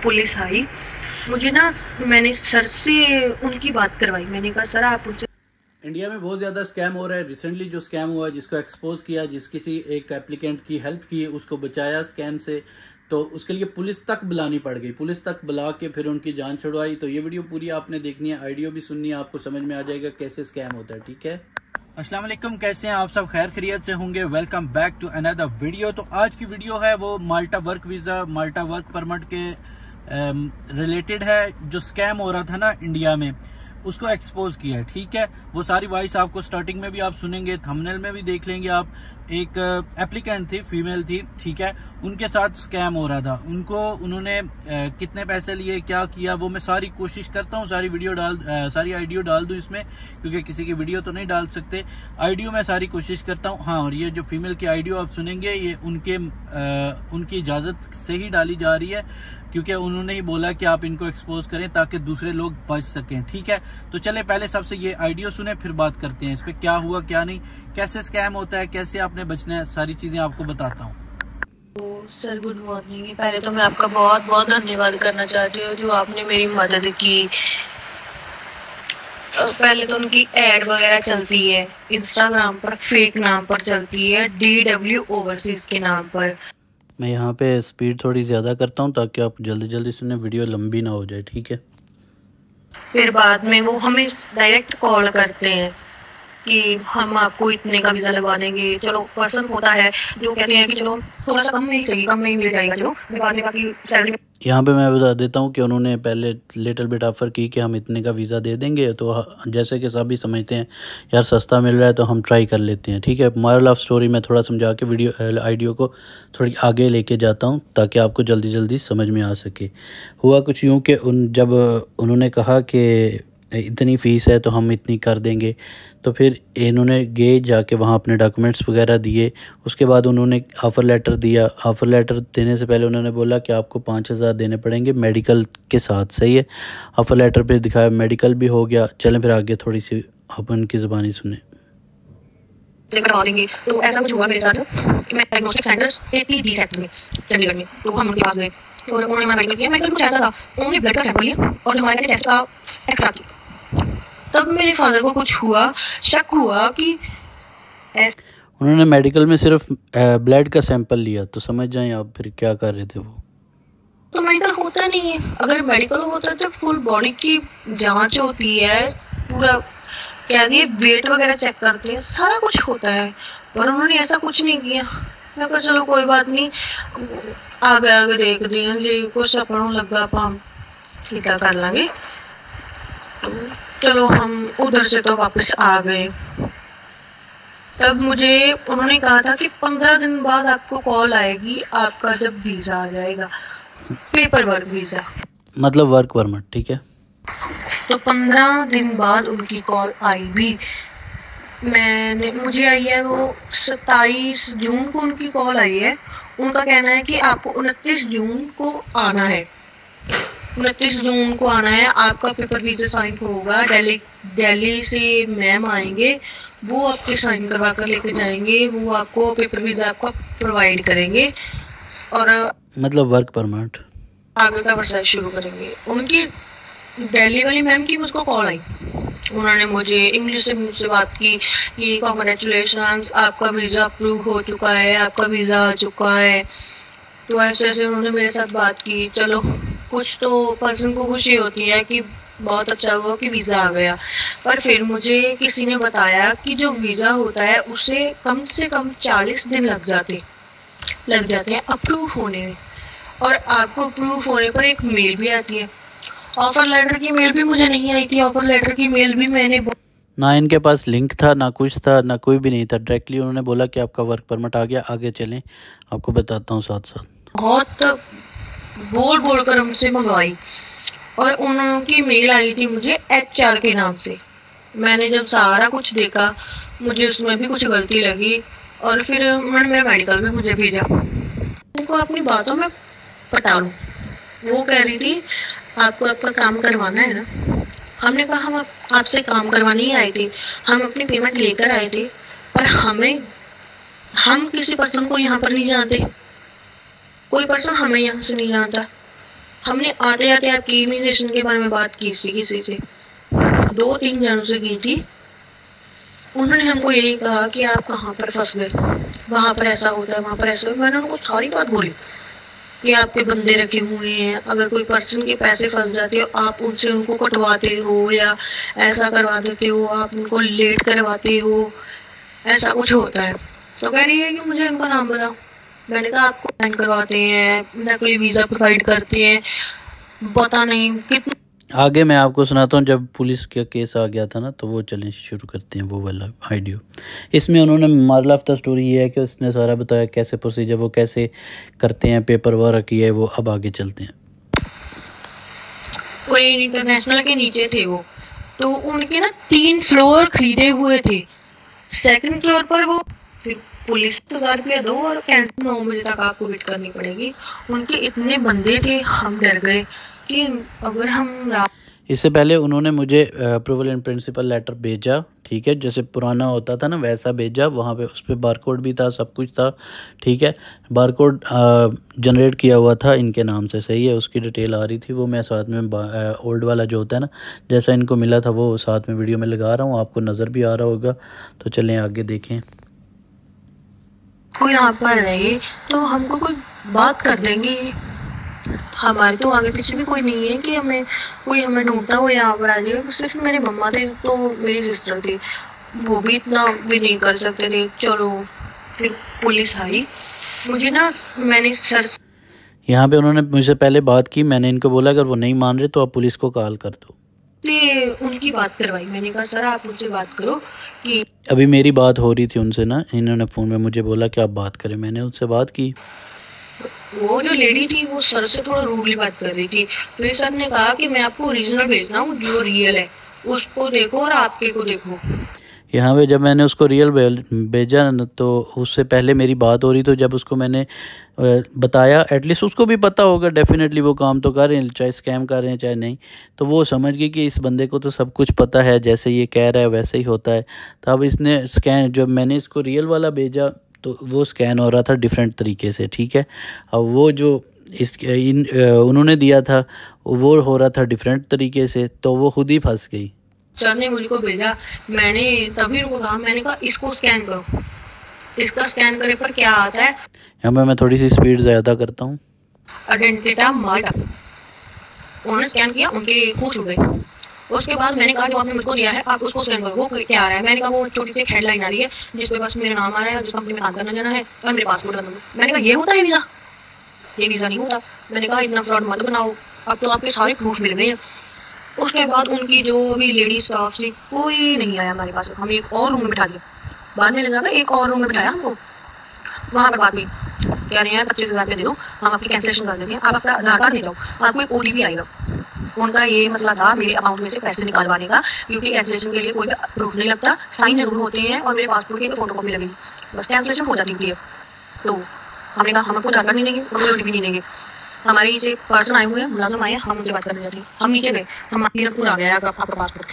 Police आई, मुझे ना मैंने सर से उनकी बात करवाई। मैंने कहा सर आप उनसे। इंडिया में बहुत ज़्यादा स्कैम हो रहा है। रिसेंटली जो स्कैम हुआ, जिसको एक्सपोज किया, जिस किसी एक एप्लीकेंट की हेल्प की, उसको बचाया स्कैम से, तो उसके लिए पुलिस तक बुलानी पड़ गई। पुलिस तक बुला के फिर उनकी जान छुड़वाई। तो ये वीडियो पूरी आपने देखनी है, ऑडियो भी सुननी है, आपको समझ में आ जाएगा कैसे स्कैम होता है। ठीक है, अस्सलाम वालेकुम, कैसे हैं आप सब? खैर खैरियत से होंगे। Welcome back to another video. तो आज की वीडियो है वो Malta work visa, Malta work permit के रिलेटेड है। जो स्कैम हो रहा था ना इंडिया में, उसको एक्सपोज किया है। ठीक है, वो सारी वॉइस आपको स्टार्टिंग में भी आप सुनेंगे, थंबनेल में भी देख लेंगे आप। एक एप्लीकेंट थी, फीमेल थी, ठीक है, उनके साथ स्कैम हो रहा था। उन्होंने कितने पैसे लिए, क्या किया, वो मैं सारी कोशिश करता हूँ सारी ऑडियो डाल दूं इसमें, क्योंकि किसी की वीडियो तो नहीं डाल सकते। ऑडियो में सारी कोशिश करता हूँ। हाँ, और ये जो फीमेल की ऑडियो आप सुनेंगे, ये उनकी इजाजत से ही डाली जा रही है, क्योंकि उन्होंने ही बोला कि आप इनको एक्सपोज करें ताकि दूसरे लोग बच सकें। ठीक है, तो चले पहले सबसे ये ऑडियो सुने, फिर बात करते हैं इस पे क्या हुआ क्या नहीं, कैसे स्कैम होता है, कैसे आपने बचना है, सारी चीजें आपको बताता हूँ। Sir good morning. पहले तो मैं आपका बहुत बहुत धन्यवाद करना चाहती हूँ जो आपने मेरी मदद की। पहले तो उनकी एड वगैरह चलती है इंस्टाग्राम पर, फेक नाम पर चलती है, DW ओवरसीज के नाम पर। मैं यहाँ पे स्पीड थोड़ी ज़्यादा करता हूँ ताकि आप जल्दी जल्दी सुने, वीडियो लंबी ना हो जाए। ठीक है, फिर बाद में वो हमें डायरेक्ट कॉल करते हैं कि हम आपको इतने का वीज़ा लगवा देंगे। चलो पर्सन होता है जो कहते हैं कि चलो थोड़ा सा कम में ही चाहिए, कम में ही मिल जाएगा, चलो बाद में बाकी सैलरी। यहाँ पे मैं बता देता हूँ कि उन्होंने पहले लिटिल बिट ऑफर की कि हम इतने का वीज़ा दे देंगे। तो जैसे कि सभी समझते हैं यार सस्ता मिल रहा है तो हम ट्राई कर लेते हैं। ठीक है, मोरल ऑफ स्टोरी मैं थोड़ा समझा के आइडियो को थोड़ी आगे लेके जाता हूँ ताकि आपको जल्दी जल्दी समझ में आ सके। हुआ कुछ यूँ कि जब उन्होंने कहा कि इतनी फ़ीस है तो हम इतनी कर देंगे, तो फिर इन्होंने गए जाके वहाँ अपने डॉक्यूमेंट्स वगैरह दिए। उसके बाद उन्होंने ऑफ़र लेटर दिया। ऑफ़र लेटर देने से पहले उन्होंने बोला कि आपको 5,000 देने पड़ेंगे मेडिकल के साथ। सही है, ऑफ़र लेटर पे दिखाया, मेडिकल भी हो गया। चलें फिर आगे थोड़ी सी आप उनकी ज़बानी सुने। करवा देंगे। तो ऐसा कुछ हुआ मेरे साथ कि मैं डायग्नोस्टिक सेंटर्स 80B सेक्टर में चंडीगढ़ में, तो हम उनके पास गए। तो उन्होंने हमारा मेडिकल किया। मेडिकल कुछ ऐसा था, उन्होंने ब्लड का सैंपल लिया और जो हमारे चेस्ट का एक्सरा किया। तब मेरे फादर को कुछ हुआ, शक हुआ कि उन्होंने मेडिकल में सिर्फ ब्लड का सैंपल लिया, तो समझ जाएं आप फिर क्या कर रहे थे वो। तो मेडिकल होता नहीं है। अगर मेडिकल होता तो फुल बॉडी की जांच होती है, पूरा क्या दिए वेट वगैरह चेक करते हैं, सारा कुछ होता है। पर उन्होंने ऐसा कुछ नहीं किया। मैं कहा चलो कोई बात नहीं, आगे आगे देखते हैं जी, कुछ अपनों लगा हम क्या कर लेंगे। चलो हम उधर से तो वापस आ गए। तब मुझे उन्होंने कहा था कि 15 दिन बाद आपको कॉल आएगी, आपका जब वीज़ा आ जाएगा, पेपर वर्क वीज़ा, मतलब वर्क परमिट। ठीक है, तो 15 दिन बाद उनकी कॉल आई भी। मुझे आई है वो 27 जून को उनकी कॉल आई है। उनका कहना है कि आपको 29 जून को आना है, 29 जून को आना है, आपका पेपर वीज़ा साइन होगा। दिल्ली से मैम आएंगे, वो आपके साइन करवा कर लेके जाएंगे, वो आपको पेपर वीज़ा आपका प्रोवाइड करेंगे और मतलब वर्क परमिट आगे का प्रोसेस शुरू करेंगे। उनकी दिल्ली वाली मैम की मुझको कॉल आई। उन्होंने मुझे इंग्लिश से मुझसे बात की कि कॉन्ग्रेचुलेशंस, आपका वीज़ा अप्रूव हो चुका है, आपका वीज़ा आ चुका है। तो ऐसे ऐसे उन्होंने मेरे साथ बात की। चलो कुछ तो पर्सन को खुशी होती है कि बहुत अच्छा हुआ कि वीज़ा आ गया। पर फिर मुझे किसी ने बताया कि जो वीज़ा होता है उसे कम से कम 40 दिन लग जाते हैं अप्रूव होने में, और आपको अप्रूव होने पर एक मेल भी आती है। ऑफर लेटर की मेल भी मुझे नहीं आई थी। ऑफर लेटर की मेल भी मैंने ना इनके पास लिंक था, ना कुछ था, ना कोई भी नहीं था। डायरेक्टली उन्होंने बोला कि आपका वर्क परमिट आ गया, आगे चलें, आपको बताता हूँ साथ साथ। बहुत बोल कर हमसे मंगवाई और उनकी मेल आई थी मुझे HR के नाम से। मैंने जब सारा कुछ देखा, मुझे उसमें भी कुछ गलती लगी और फिर उन्होंने मेरा मेडिकल में मुझे भेजा। उनको अपनी बातों में पटा लूँ। वो कह रही थी आपको आपका काम करवाना है ना। हमने कहा हम आपसे काम करवाने ही आए थे, हम अपनी पेमेंट लेकर आए थे, पर हम किसी पर्सन को यहाँ पर नहीं जानते, कोई पर्सन हमें यहाँ से नहीं जानता। हमने आते आते आपकी इमिग्रेशन के बारे में बात की थी किसी से, 2-3 जनों से की थी। उन्होंने हमको यही कहा कि आप कहाँ पर फंस गए, वहाँ पर ऐसा होता है, वहाँ पर ऐसा होता है। मैंने उनको सारी बात बोली कि आपके बंदे रखे हुए हैं, अगर कोई पर्सन के पैसे फंस जाते हो आप उनसे उनको कटवाते हो या ऐसा करवा देते हो, आप उनको लेट करवाते हो, ऐसा कुछ होता है। तो कह रही है कि मुझे उनका नाम बताओ। मैंने कहा आपको साइन करवाते हैं, नकली वीज़ा प्रोवाइड करते हैं, पता नहीं कितने। आगे मैं आपको सुनाता हूँ जब पुलिस का केस आ गया था ना, तो वो चलें शुरू करते हैं वो वाला वीडियो। इसमें उन्होंने मॉरल ऑफ द स्टोरी ये है कि उसने सारा बताया कैसे प्रोसीजर वो कैसे करते हैं, पेपर वर्क ये वो। अब आगे चलते हैं। पूरे इंटरनेशनल के नीचे थे वो, तो उनके ना 3 फ्लोर खरीदे हुए थे। सेकंड फ्लोर पर वो फिर पुलिस 1000 रुपया दो और कैंसिल 9 बजे तक आपको वेट करनी पड़ेगी। उनके इतने बंदे थे, हम डर गए कि अगर हम इससे पहले उन्होंने मुझे अप्रूवल इन प्रिंसिपल लेटर भेजा, ठीक है, जैसे पुराना होता था ना वैसा भेजा। वहाँ पे उस पर बारकोड भी था, सब कुछ था, ठीक है। बारकोड जनरेट किया हुआ था इनके नाम से, सही है, उसकी डिटेल आ रही थी। वो मैं साथ में ओल्ड वाला जो होता है ना, जैसा इनको मिला था वो साथ में वीडियो में लगा रहा हूँ, आपको नज़र भी आ रहा होगा। तो चलें आगे देखें। कोई यहाँ पर रहे तो हमको कोई बात कर देंगे, हमारे तो आगे पीछे भी कोई नहीं है कि हमें ढूंढता हो यहाँ पर आ जाएगा। सिर्फ मेरे मम्मा थे तो मेरी सिस्टर थी, वो भी इतना भी नहीं कर सकते थे। चलो फिर पुलिस आई, मुझे ना मैंने सर यहाँ पे उन्होंने मुझसे पहले बात की, मैंने इनको बोला अगर वो नहीं मान रहे तो आप पुलिस को कॉल कर दो। उनकी बात करवाई। मैंने कहा सर आप उनसे बात करो कि अभी मेरी बात हो रही थी उनसे ना, इन्होंने फ़ोन में मुझे बोला कि आप बात करें। मैंने उनसे बात की। वो जो लेडी थी वो सर से थोड़ा रूडली बात कर रही थी। फिर सर ने कहा कि मैं आपको ओरिजिनल भेजना हूँ, जो रियल है उसको देखो और आपके को देखो। यहाँ पे जब मैंने उसको रियल भेजा न, तो उससे पहले मेरी बात हो रही, तो जब उसको मैंने बताया, एटलीस्ट उसको भी पता होगा डेफिनेटली वो काम तो कर रहे हैं, चाहे स्कैम कर रहे हैं चाहे नहीं, तो वो समझ गई कि इस बंदे को तो सब कुछ पता है, जैसे ये कह रहा है वैसे ही होता है। तो अब इसने स्कैन, जब मैंने इसको रियल वाला भेजा तो वो स्कैन हो रहा था डिफरेंट तरीके से, ठीक है। अब वो जो उन्होंने दिया था वो हो रहा था डिफरेंट तरीके से, तो वो खुद ही फंस गई। सर ने मुझको भेजा, मैंने तभी उनको कहा, मैंने कहा इसको स्कैन करो, इसका स्कैन करे पर क्या आता है। यहाँ पे मैं थोड़ी सी स्पीड ज़्यादा करता हूँ। आइडेंटिटा मार्टा। उन्होंने स्कैन किया, उनके होश उड़ गए। उसके बाद मैंने कहा जो आपने मुझको दिया है आप उसको स्कैन करो, वो क्या आ रहा है। मैंने कहा वो छोटी सी हेडलाइन आ रही है जिसपे बस मेरा नाम आ रहा है, जिस कंपनी में काम करना जाना है और मेरे पासपोर्ट का नंबर। मैंने कहा ये होता है वीज़ा? ये वीज़ा नहीं होता। मैंने कहा इतना फ्रॉड मत बनाओ, अब तो आपके सारे प्रूफ मिल गए हैं। उसके बाद उनकी जो भी लेडी स्टाफ थी कोई नहीं आया हमारे पास, हमें एक और रूम में बिठा दिया। बाद में ले जाकर एक और रूम में बिठाया हमको, वहाँ पर बात हुई, कह रहे हैं 25,000 रुपये दे दो, हम आपकी कैंसिलेशन कर देंगे, आप आपका आधार कार्ड दे जाओ, आपको एक OTP आएगा। उनका ये मसला था मेरे अकाउंट में से पैसे निकालवाने का, क्योंकि कैंसिलेशन के लिए कोई भी प्रूफ नहीं लगता, साइन जरूर होते हैं और मेरे पासपोर्ट की एक फोटो कॉपी लगेगी, बस कैंसिलेशन हो जाती है। तो हमने कहा हम आपको आधार कार्ड नहीं देंगे और OTP नहीं देंगे। हमारे नीचे पर्सन आए हुए हैं, मुलाजिम आए, हम उनसे बात करने जाते हैं। हम नीचे गए, हमारी रखपुर आ गया आपका पासपोर्ट।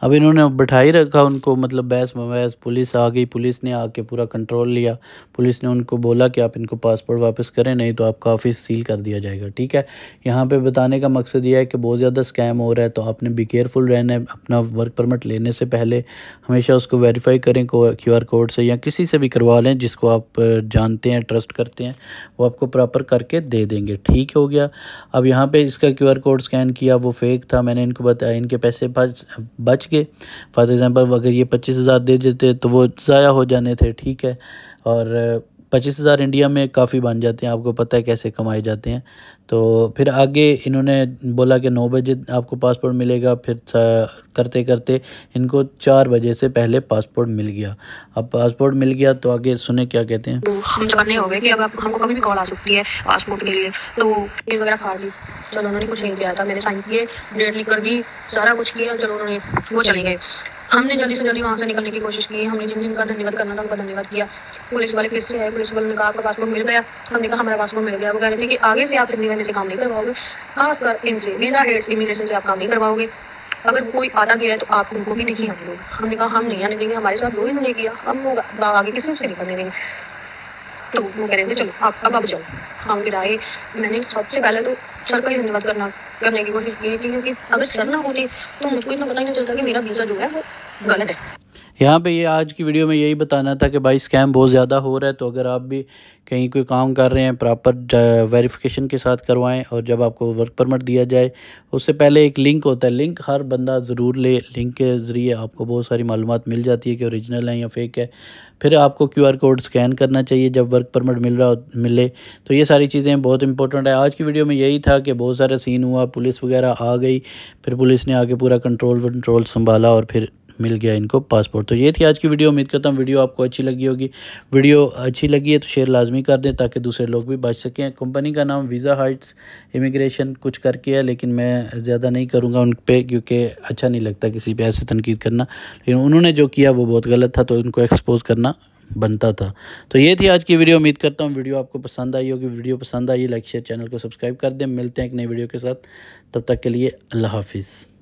अब इन्होंने बैठाई रखा उनको, मतलब बहस बहस। पुलिस आ गई, पुलिस ने आके पूरा कंट्रोल लिया। पुलिस ने उनको बोला कि आप इनको पासपोर्ट वापस करें, नहीं तो आपका ऑफिस सील कर दिया जाएगा, ठीक है। यहाँ पे बताने का मकसद ये है कि बहुत ज़्यादा स्कैम हो रहा है, तो आपने बी केयरफुल रहना है। अपना वर्क परमिट लेने से पहले हमेशा उसको वेरीफाई करें QR कोड से, या किसी से भी करवा लें जिसको आप जानते हैं, ट्रस्ट करते हैं, वो आपको प्रॉपर करके दे देंगे, ठीक हो गया। अब यहाँ पर इसका QR कोड स्कैन किया, वो फेक था। मैंने इनको बताया इनके पैसे बच गए। फॉर एग्ज़ाम्पल अगर ये 25,000 दे देते तो वो ज़ाया हो जाने थे, ठीक है। और 25,000 इंडिया में काफ़ी बन जाते हैं, आपको पता है कैसे कमाए जाते हैं। तो फिर आगे इन्होंने बोला कि 9 बजे आपको पासपोर्ट मिलेगा। फिर करते करते इनको 4 बजे से पहले पासपोर्ट मिल गया। अब पासपोर्ट मिल गया तो आगे सुने क्या कहते हैं। तो हम चौकन्ने हो गए कि अब हमको कभी भी कॉल आ सकती है पासपोर्ट के लिए, तो ये वगैरह फाड़ दी। चलो उन्होंने कुछ नहीं किया था, मैंने साइन किए, डेट लिख कर दी, सारा कुछ किया। चलो उन्होंने वो चले गए। हमने जल्दी से जल्दी वहाँ से निकलने की कोशिश की। हमने जिन जिनका धन्यवाद करना था उनका धन्यवाद किया। पुलिस वाले फिर से आए, पुलिस वाले ने कहा आपका पासपोर्ट मिल गया। हमने कहा हमारा पासपोर्ट मिल गया। वो कह रहे थे कि आगे से आप सिग्नेचर में से काम नहीं करवाओगे, खासकर इनसे वीज़ा हेड्स इमिग्रेशन से आप काम नहीं करवाओगे। अगर कोई आता गया है तो आप उनको भी नहीं आने दोगे। हमने कहा हम नहीं आने देंगे, हमारे साथ वो इन्होंने किया, हम आगे किसी से नहीं करने देंगे। तो वो कह रहे थे चलो अब जाओ। हम फिर आए। मैंने सबसे पहले तो सर का ही धन्यवाद करने की कोशिश की क्योंकि अगर सर ना होते तो मुझको इतना पता ही नहीं चलता कि मेरा वीज़ा जो है वो गलत है। यहाँ पे ये आज की वीडियो में यही बताना था कि भाई स्कैम बहुत ज़्यादा हो रहा है, तो अगर आप भी कहीं कोई काम कर रहे हैं प्रॉपर वेरिफिकेशन के साथ करवाएं, और जब आपको वर्क परमिट दिया जाए उससे पहले एक लिंक होता है, लिंक हर बंदा ज़रूर ले। लिंक के ज़रिए आपको बहुत सारी मालूमात मिल जाती है कि ओरिजिनल है या फेक है। फिर आपको QR कोड स्कैन करना चाहिए जब वर्क परमिट मिले। तो ये सारी चीज़ें बहुत इंपॉर्टेंट है। आज की वीडियो में यही था कि बहुत सारा सीन हुआ, पुलिस वगैरह आ गई, फिर पुलिस ने आके पूरा कंट्रोल संभाला और फिर मिल गया इनको पासपोर्ट। तो ये थी आज की वीडियो। उम्मीद करता हूँ वीडियो आपको अच्छी लगी होगी। वीडियो अच्छी लगी है तो शेयर लाजमी कर दें ताकि दूसरे लोग भी बच सकें। कंपनी का नाम वीज़ा हाइट्स इमिग्रेशन कुछ करके है, लेकिन मैं ज़्यादा नहीं करूँगा उन पे क्योंकि अच्छा नहीं लगता किसी पे ऐसे तनकीद करना, लेकिन उन्होंने जो किया वो बहुत गलत था, तो उनको एक्सपोज करना बनता था। तो ये थी आज की वीडियो। उम्मीद करता हूँ वीडियो आपको पसंद आई होगी। वीडियो पसंद आई लाइक शेयर चैनल को सब्सक्राइब कर दें। मिलते हैं एक नई वीडियो के साथ, तब तक के लिए अल्लाह हाफिज़।